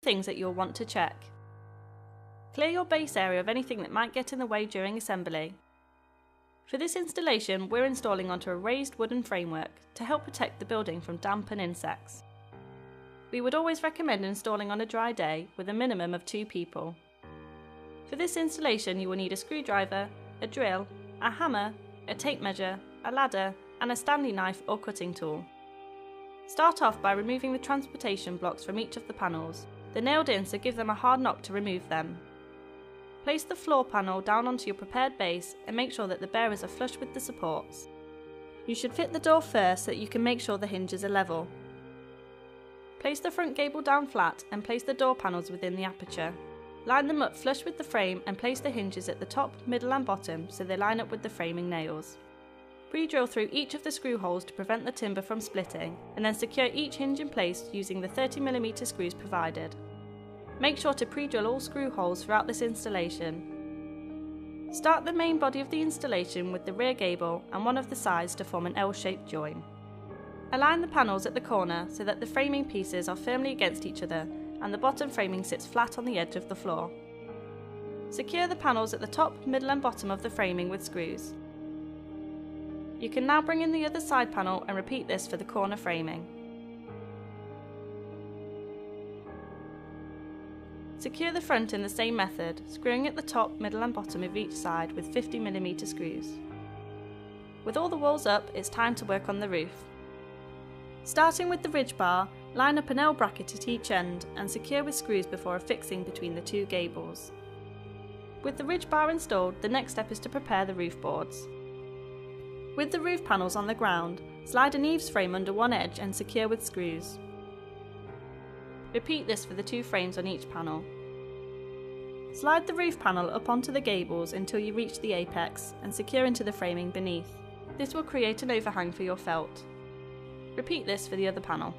things that you'll want to check. Clear your base area of anything that might get in the way during assembly. For this installation, we're installing onto a raised wooden framework to help protect the building from damp and insects. We would always recommend installing on a dry day with a minimum of 2 people. For this installation, you will need a screwdriver, a drill, a hammer, a tape measure, a ladder, and a Stanley knife or cutting tool. Start off by removing the transportation blocks from each of the panels. They're nailed in, so give them a hard knock to remove them. Place the floor panel down onto your prepared base and make sure that the bearers are flush with the supports. You should fit the door first so that you can make sure the hinges are level. Place the front gable down flat and place the door panels within the aperture. Line them up flush with the frame and place the hinges at the top, middle and bottom so they line up with the framing nails. Pre-drill through each of the screw holes to prevent the timber from splitting, and then secure each hinge in place using the 30mm screws provided. Make sure to pre-drill all screw holes throughout this installation. Start the main body of the installation with the rear gable and one of the sides to form an L-shaped join. Align the panels at the corner so that the framing pieces are firmly against each other and the bottom framing sits flat on the edge of the floor. Secure the panels at the top, middle and bottom of the framing with screws. You can now bring in the other side panel and repeat this for the corner framing. Secure the front in the same method, screwing at the top, middle and bottom of each side with 50mm screws. With all the walls up, it's time to work on the roof. Starting with the ridge bar, line up an L bracket at each end and secure with screws before affixing between the 2 gables. With the ridge bar installed, the next step is to prepare the roof boards. With the roof panels on the ground, slide an eaves frame under one edge and secure with screws. Repeat this for the 2 frames on each panel. Slide the roof panel up onto the gables until you reach the apex and secure into the framing beneath. This will create an overhang for your felt. Repeat this for the other panel.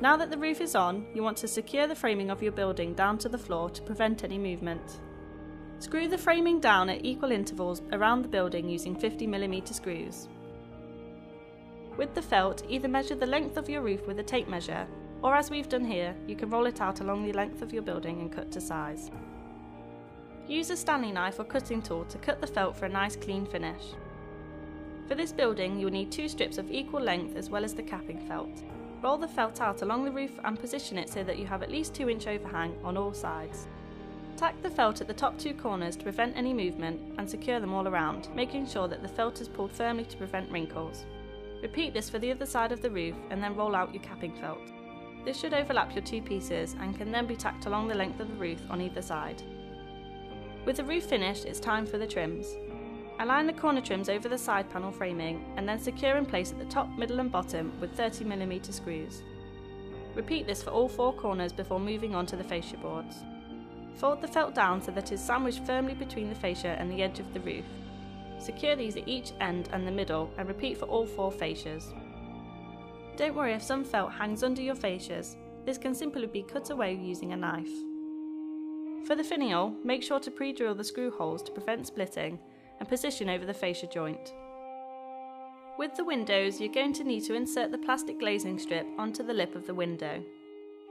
Now that the roof is on, you want to secure the framing of your building down to the floor to prevent any movement. Screw the framing down at equal intervals around the building using 50mm screws. With the felt, either measure the length of your roof with a tape measure, or as we've done here, you can roll it out along the length of your building and cut to size. Use a Stanley knife or cutting tool to cut the felt for a nice clean finish. For this building, you will need 2 strips of equal length as well as the capping felt. Roll the felt out along the roof and position it so that you have at least 2-inch overhang on all sides. Tack the felt at the top 2 corners to prevent any movement and secure them all around, making sure that the felt is pulled firmly to prevent wrinkles. Repeat this for the other side of the roof and then roll out your capping felt. This should overlap your 2 pieces and can then be tacked along the length of the roof on either side. With the roof finished, it's time for the trims. Align the corner trims over the side panel framing and then secure in place at the top, middle and bottom with 30mm screws. Repeat this for all 4 corners before moving on to the fascia boards. Fold the felt down so that it is sandwiched firmly between the fascia and the edge of the roof. Secure these at each end and the middle and repeat for all 4 fascias. Don't worry if some felt hangs under your fascias, this can simply be cut away using a knife. For the finial, make sure to pre-drill the screw holes to prevent splitting and position over the fascia joint. With the windows, you're going to need to insert the plastic glazing strip onto the lip of the window.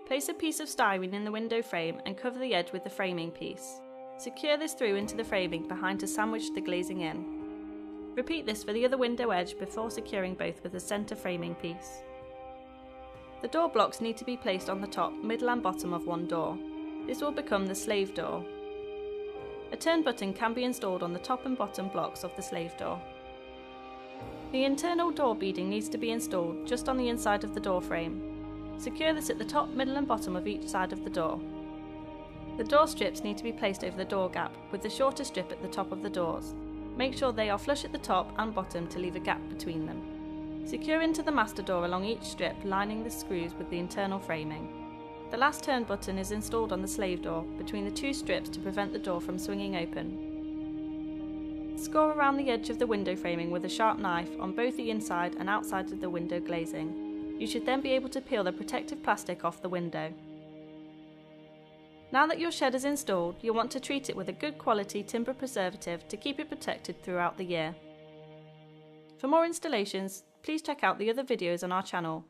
Place a piece of styrene in the window frame and cover the edge with the framing piece. Secure this through into the framing behind to sandwich the glazing in. Repeat this for the other window edge before securing both with the centre framing piece. The door blocks need to be placed on the top, middle and bottom of one door. This will become the slave door. A turn button can be installed on the top and bottom blocks of the slave door. The internal door beading needs to be installed just on the inside of the door frame. Secure this at the top, middle and bottom of each side of the door. The door strips need to be placed over the door gap, with the shorter strip at the top of the doors. Make sure they are flush at the top and bottom to leave a gap between them. Secure into the master door along each strip, lining the screws with the internal framing. The last turn button is installed on the slave door, between the 2 strips to prevent the door from swinging open. Score around the edge of the window framing with a sharp knife on both the inside and outside of the window glazing. You should then be able to peel the protective plastic off the window. Now that your shed is installed, you'll want to treat it with a good quality timber preservative to keep it protected throughout the year. For more installations, please check out the other videos on our channel,